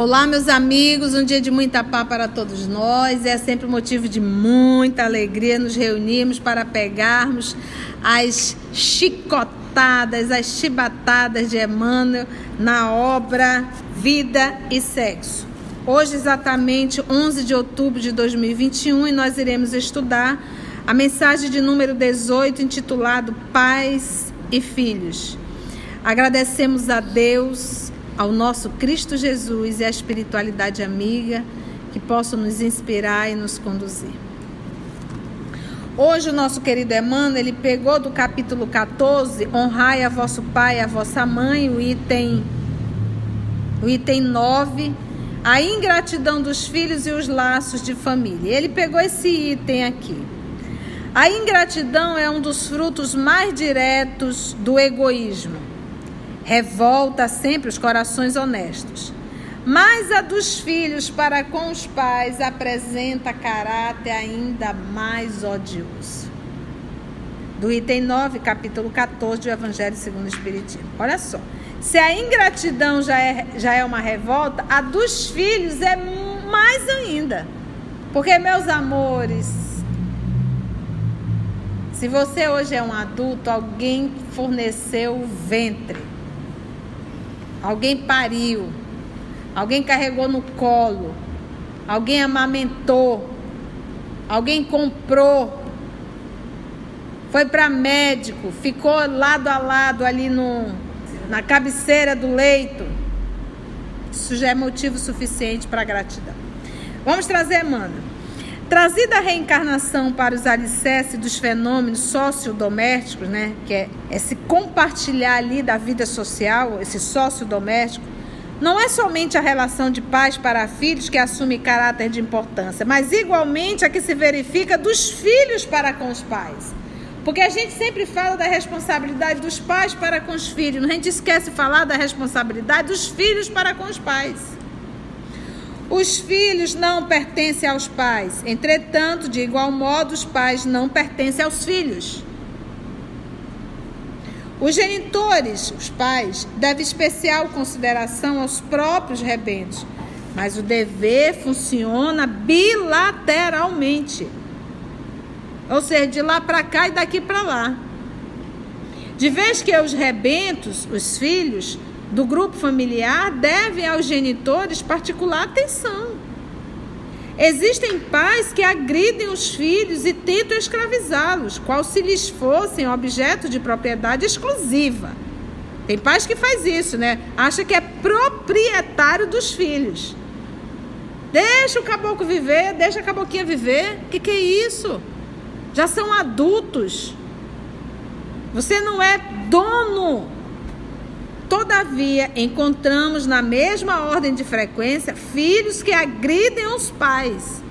Olá, meus amigos, um dia de muita paz para todos nós. É sempre motivo de muita alegria nos reunirmos para pegarmos as chicotadas, as chibatadas de Emmanuel na obra Vida e Sexo. Hoje, exatamente 11 de outubro de 2021, e nós iremos estudar a mensagem de número 18, intitulado Pais e Filhos. Agradecemos a Deus, ao nosso Cristo Jesus e à espiritualidade amiga que possam nos inspirar e nos conduzir. Hoje o nosso querido Emmanuel, ele pegou do capítulo 14, honrai a vosso pai e a vossa mãe, o item 9, a ingratidão dos filhos e os laços de família. Ele pegou esse item aqui. A ingratidão é um dos frutos mais diretos do egoísmo. Revolta sempre os corações honestos. Mas a dos filhos para com os pais apresenta caráter ainda mais odioso. Do item 9, capítulo 14 do Evangelho segundo o Espiritismo. Olha só. Se a ingratidão já é uma revolta, a dos filhos é mais ainda. Porque, meus amores, se você hoje é um adulto, alguém forneceu o ventre. Alguém pariu, alguém carregou no colo, alguém amamentou, alguém comprou, foi para médico, ficou lado a lado ali na cabeceira do leito. Isso já é motivo suficiente para gratidão. Vamos trazer, Emmanuel. Trazida a reencarnação para os alicerces dos fenômenos sociodomésticos, né, que é esse compartilhar ali da vida social, esse sociodoméstico, não é somente a relação de pais para filhos que assume caráter de importância, mas igualmente a que se verifica dos filhos para com os pais. Porque a gente sempre fala da responsabilidade dos pais para com os filhos, a gente esquece de falar da responsabilidade dos filhos para com os pais. Os filhos não pertencem aos pais, entretanto, de igual modo, os pais não pertencem aos filhos. Os genitores, os pais, devem especial consideração aos próprios rebentos, mas o dever funciona bilateralmente. Ou seja, de lá para cá e daqui para lá. De vez que os rebentos, os filhos do grupo familiar, devem aos genitores particular atenção. Existem pais que agridem os filhos e tentam escravizá-los, qual se lhes fossem objeto de propriedade exclusiva. Tem pais que faz isso, né? Acha que é proprietário dos filhos. Deixa o caboclo viver, deixa a caboclinha viver. O que é isso? Já são adultos. Você não é dono. Todavia, encontramos na mesma ordem de frequência filhos que agridem os pais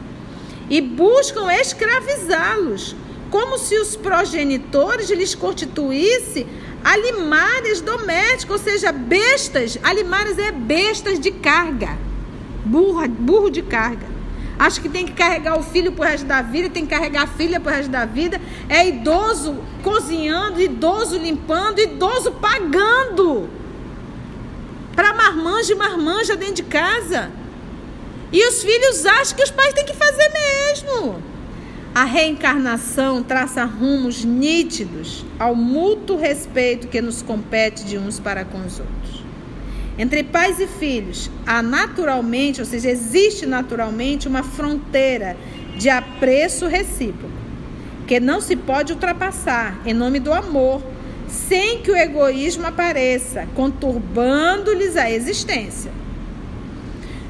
e buscam escravizá-los, como se os progenitores lhes constituíssem alimares domésticos, ou seja, bestas. Alimares é bestas de carga, burro de carga. Acho que tem que carregar o filho pro resto da vida, tem que carregar a filha pro resto da vida. É idoso cozinhando, idoso limpando, idoso pagando para marmanja e marmanja dentro de casa. E os filhos acham que os pais têm que fazer mesmo. A reencarnação traça rumos nítidos ao mútuo respeito que nos compete de uns para com os outros. Entre pais e filhos, há naturalmente, ou seja, existe naturalmente uma fronteira de apreço recíproco, que não se pode ultrapassar em nome do amor, sem que o egoísmo apareça, conturbando-lhes a existência.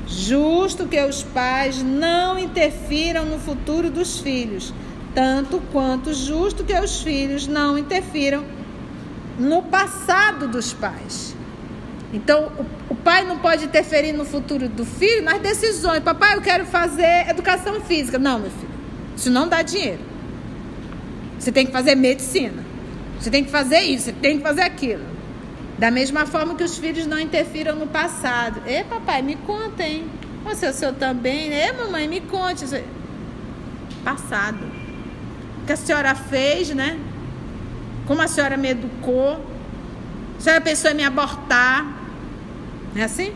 Justo que os pais não interfiram no futuro dos filhos, tanto quanto justo que os filhos não interfiram no passado dos pais. Então, o pai não pode interferir no futuro do filho nas decisões. Papai, eu quero fazer educação física. Não, meu filho, isso não dá dinheiro. Você tem que fazer medicina. Você tem que fazer isso, você tem que fazer aquilo. Da mesma forma que os filhos não interfiram no passado. Ei, papai, me conta, hein? Você, o seu também. Ei, mamãe, me conte. Passado. O que a senhora fez, né? Como a senhora me educou. A senhora pensou em me abortar. Não é assim?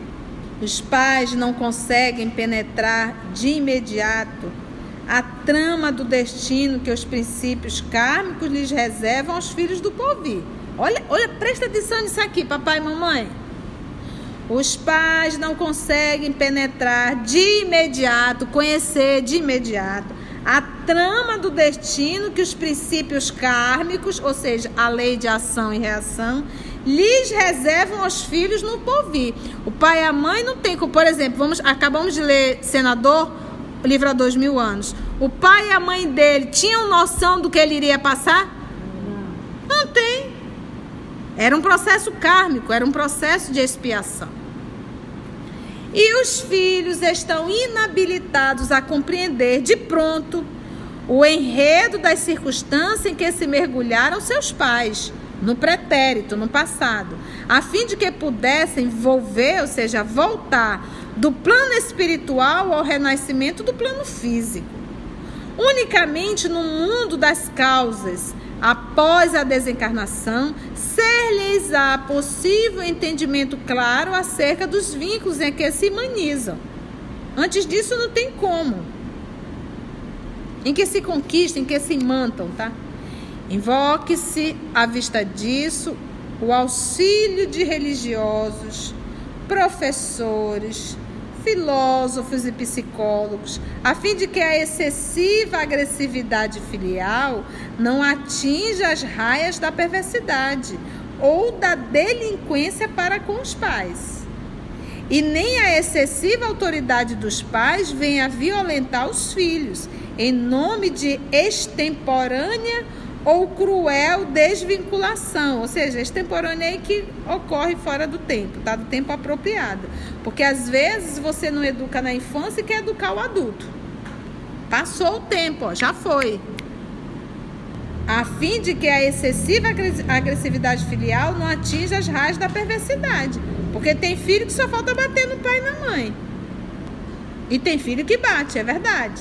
Os pais não conseguem penetrar de imediato a trama do destino que os princípios kármicos lhes reservam aos filhos do porvir. Olha, presta atenção nisso aqui, papai e mamãe. Os pais não conseguem penetrar de imediato, conhecer de imediato a trama do destino que os princípios kármicos, ou seja, a lei de ação e reação, lhes reservam aos filhos no porvir. O pai e a mãe não tem, por exemplo, acabamos de ler Senador, o livro há 2000 anos. O pai e a mãe dele tinham noção do que ele iria passar? Não tem. Era um processo kármico, era um processo de expiação. E os filhos estão inabilitados a compreender de pronto o enredo das circunstâncias em que se mergulharam seus pais, no pretérito, no passado, a fim de que pudessem volver, ou seja, voltar do plano espiritual ao renascimento do plano físico. Unicamente no mundo das causas, após a desencarnação, ser-lhes-á possível entendimento claro acerca dos vínculos em que se imanizam. Antes disso não tem como. Em que se conquistam, em que se imantam, tá? Invoque-se, à vista disso, o auxílio de religiosos, professores, filósofos e psicólogos, a fim de que a excessiva agressividade filial não atinja as raias da perversidade ou da delinquência para com os pais. E nem a excessiva autoridade dos pais venha violentar os filhos, em nome de extemporânea ou cruel desvinculação, ou seja, extemporânea aí que ocorre fora do tempo, tá? Do tempo apropriado. Porque às vezes você não educa na infância e quer educar o adulto. Passou o tempo, ó, já foi. A fim de que a excessiva agressividade filial não atinja as raias da perversidade. Porque tem filho que só falta bater no pai e na mãe. E tem filho que bate, é verdade.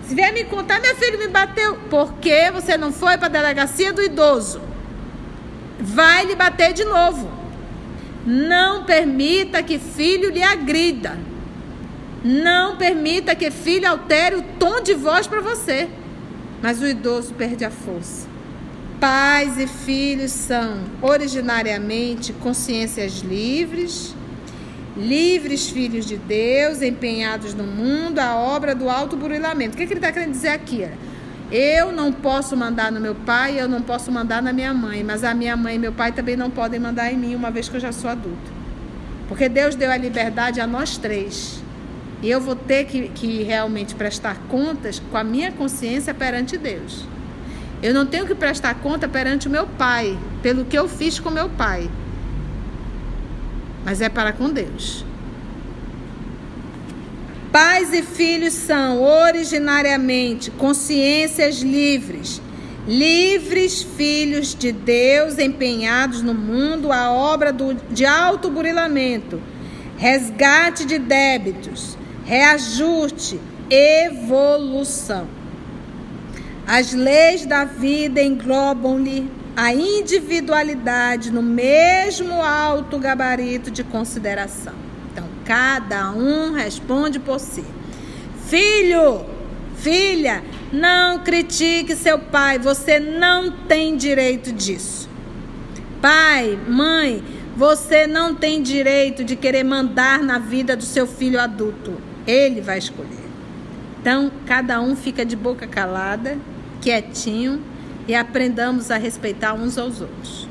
Se vier me contar, meu filho me bateu. Por que você não foi para a delegacia do idoso? Vai lhe bater de novo. Não permita que filho lhe agrida. Não permita que filho altere o tom de voz para você. Mas o idoso perde a força. Pais e filhos são originariamente consciências livres, livres filhos de Deus, empenhados no mundo, a obra do autoburilamento. O que ele está querendo dizer aqui? Eu não posso mandar no meu pai, eu não posso mandar na minha mãe, mas a minha mãe e meu pai também não podem mandar em mim, uma vez que eu já sou adulto. Porque Deus deu a liberdade a nós três. E eu vou ter que realmente prestar contas com a minha consciência perante Deus. Eu não tenho que prestar conta perante o meu pai, pelo que eu fiz com meu pai. Mas é para com Deus. Pais e filhos são originariamente consciências livres, livres filhos de Deus empenhados no mundo, a obra de autoburilamento, resgate de débitos, reajuste, evolução. As leis da vida englobam-lhe a individualidade no mesmo alto gabarito de consideração. Então, cada um responde por si. Filho, filha, não critique seu pai, você não tem direito disso. Pai, mãe, você não tem direito de querer mandar na vida do seu filho adulto. Ele vai escolher. Então, cada um fica de boca calada, quietinho, e aprendamos a respeitar uns aos outros.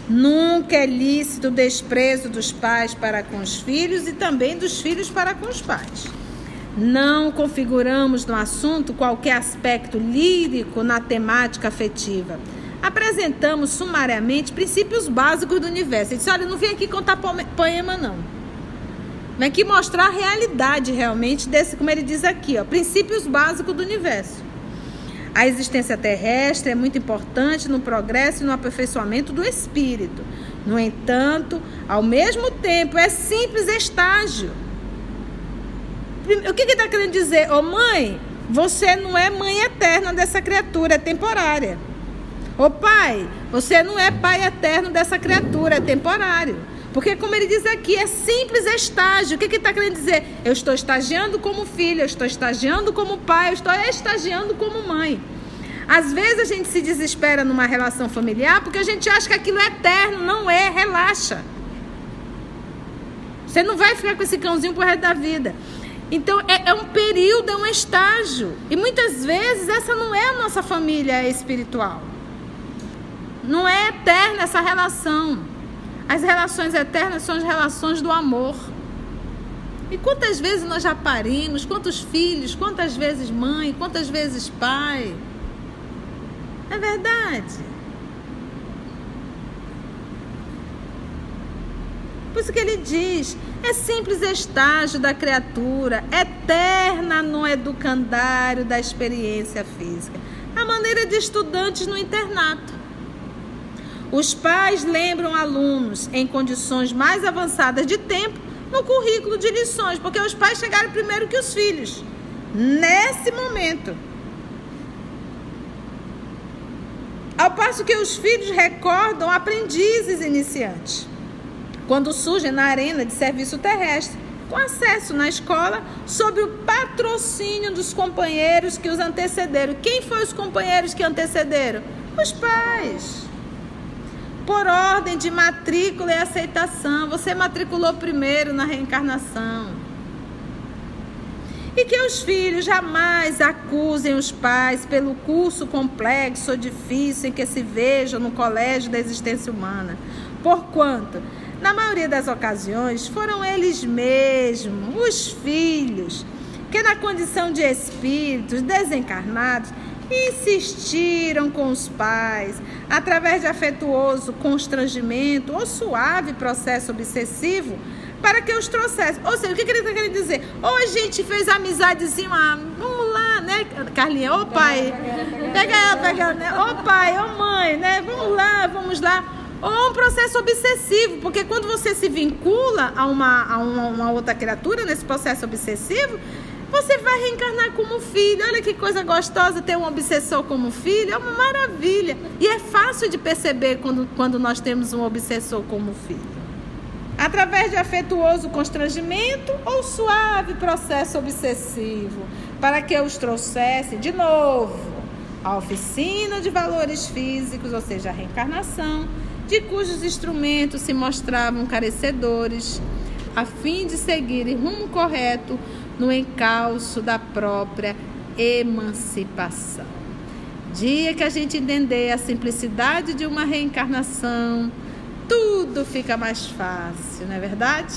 Nunca é lícito o desprezo dos pais para com os filhos e também dos filhos para com os pais. Não configuramos no assunto qualquer aspecto lírico na temática afetiva. Apresentamos sumariamente princípios básicos do universo. Ele disse, olha, não vim aqui contar poema, não. Vem aqui mostrar a realidade realmente desse, como ele diz aqui, ó, princípios básicos do universo. A existência terrestre é muito importante no progresso e no aperfeiçoamento do espírito. No entanto, ao mesmo tempo, é simples estágio. O que ele está querendo dizer? Ô mãe, você não é mãe eterna dessa criatura, é temporária. Ô pai, você não é pai eterno dessa criatura, é temporário. Porque, como ele diz aqui, é simples estágio. O que ele está querendo dizer? Eu estou estagiando como filho, eu estou estagiando como pai, eu estou estagiando como mãe. Às vezes a gente se desespera numa relação familiar porque a gente acha que aquilo é eterno. Não é, relaxa. Você não vai ficar com esse cãozinho pro resto da vida. Então é um período, é um estágio. E muitas vezes essa não é a nossa família espiritual. Não é eterna essa relação. As relações eternas são as relações do amor. E quantas vezes nós já parimos, quantos filhos, quantas vezes mãe, quantas vezes pai. É verdade. Por isso que ele diz, é simples estágio da criatura, eterna no educandário da experiência física. A maneira de estudantes no internato. Os pais lembram alunos em condições mais avançadas de tempo no currículo de lições, porque os pais chegaram primeiro que os filhos, nesse momento. Ao passo que os filhos recordam aprendizes iniciantes, quando surgem na arena de serviço terrestre, com acesso na escola, sob o patrocínio dos companheiros que os antecederam. Quem foram os companheiros que antecederam? Os pais. Por ordem de matrícula e aceitação. Você matriculou primeiro na reencarnação. E que os filhos jamais acusem os pais pelo curso complexo ou difícil em que se vejam no colégio da existência humana. Porquanto, na maioria das ocasiões, foram eles mesmos, os filhos, que na condição de espíritos desencarnados, insistiram com os pais, através de afetuoso constrangimento ou suave processo obsessivo, para que os trouxesse. Ou seja, o que ele está querendo dizer? Ou a gente fez amizadezinha, vamos lá, né, Carlinha? Ô pai, pega ela, né? Ô pai, ô mãe, né? Vamos lá. Ou um processo obsessivo, porque quando você se vincula a uma outra criatura, nesse processo obsessivo, você vai reencarnar como filho. Olha que coisa gostosa ter um obsessor como filho, é uma maravilha. E é fácil de perceber quando nós temos um obsessor como filho. Através de afetuoso constrangimento ou suave processo obsessivo, para que os trouxesse de novo à oficina de valores físicos, ou seja, a reencarnação, de cujos instrumentos se mostravam carecedores, a fim de seguirem rumo correto no encalço da própria emancipação. Dia que a gente entender a simplicidade de uma reencarnação, tudo fica mais fácil, não é verdade?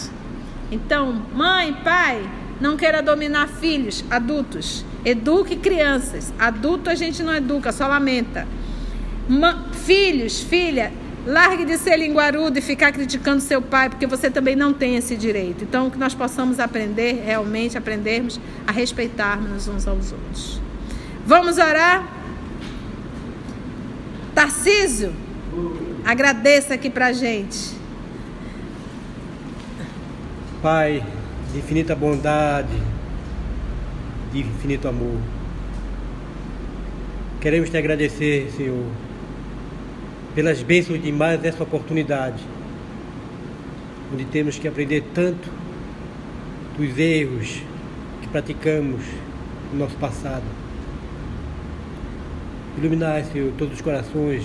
Então, mãe, pai, não queira dominar filhos, adultos. Eduque crianças. Adulto a gente não educa, só lamenta. Filhos, filha, largue de ser linguarudo e ficar criticando seu pai, porque você também não tem esse direito. Então, que nós possamos aprender, realmente aprendermos a respeitarmos uns aos outros. Vamos orar? Tarcísio, agradeça aqui pra gente. Pai, de infinita bondade, de infinito amor, queremos te agradecer, Senhor, pelas bênçãos de mais essa oportunidade, onde temos que aprender tanto dos erros que praticamos no nosso passado. Iluminar, Senhor, todos os corações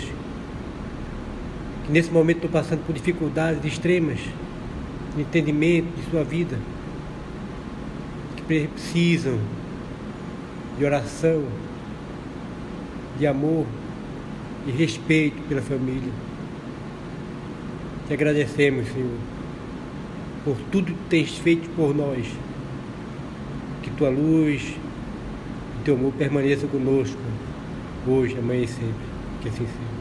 que nesse momento estão passando por dificuldades extremas de entendimento de sua vida, que precisam de oração, de amor e respeito pela família. Te agradecemos, Senhor, por tudo que tens feito por nós. Que tua luz e teu amor permaneçam conosco, hoje, amanhã e sempre. Que assim seja.